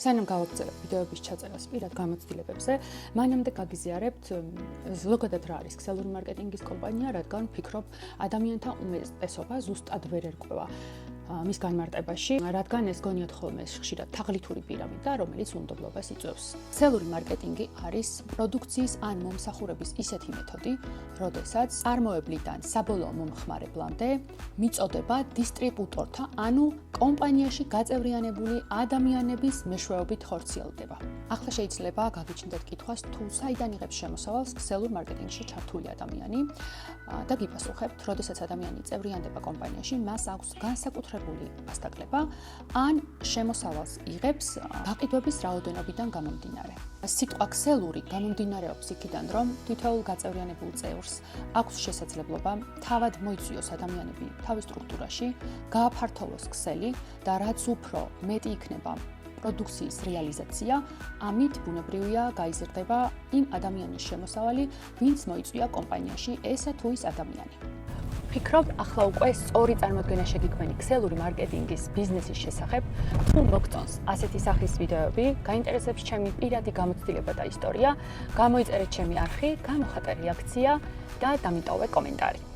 სანამ გავაგრძელებ ვიდეოების ჩაწერას პირად გამოცდილებებზე, მანამდე გაგიზიარებთ ზოგადად რა არის ქსელური მარკეტინგის კომპანია, რადგან ვფიქრობ, ადამიანთა უმეტესობა ზუსტად ვერ ერკვევა მის განმარტებაში, რადგან ეს გონიათ ხოლმე ხშირად თაღლითური პირამიდა, რომელიც უნდობლობას იწვევს. ქსელური მარკეტინგი არის პროდუქციის ან მომსახურების ისეთი მეთოდი, როდესაც წარმოებლიდან საბოლოო მომხმარებლამდე მიწოდება დისტრიბუტორთა, ანუ კომპანიაში გაწევრიანებული ადამიანების მეშვეობით ხორციელდება. ახლა შეიძლება გაგიჩნდეთ კითხვას, თუ საიდან იღებს შემოსავალს ქსელურ მარკეტინგში ჩართული ადამიანი და გიპასუხებთ, როდესაც ადამიანი წევრიანდება კომპანიაში, მას აქვს განსაკუთრებული ასტაკლება ან შემოსავალს იღებს გაყიდვების რაოდენობიდან გამომდინარე. სიტყვა ქსელური გამომდინარეობს იქიდან, რომ თითოეულ გაწევრიანებულ წევრს აქვს შესაძლებლობა თავად მოიწვიოს ადამიანები თავის სტრუქტურაში, გააფართოვოს ქსელი და რაც უფრო მეტი იქნება პროდუქციის რეალიზაცია, ამით ბუნებრივია გაიზრდება იმ ადამიანის შემოსავალი, ვინც მოიწვია კომპანიაში ესა თუ ის ადამიანი. ვფიქრობ, ახლა უკვე სწორი წარმოდგენა შეგიქმენი ქსელური მარკეტინგის ბიზნესის შესახებ, თუ მოგწონს ასეთი სახის ვიდეოები, გაინტერესებს ჩემი პირადი გამოცდილება და ისტორია, გამოიწერეთ ჩემი არხი, გამოხატე რეაქცია და დამიტოვე კომენტარი.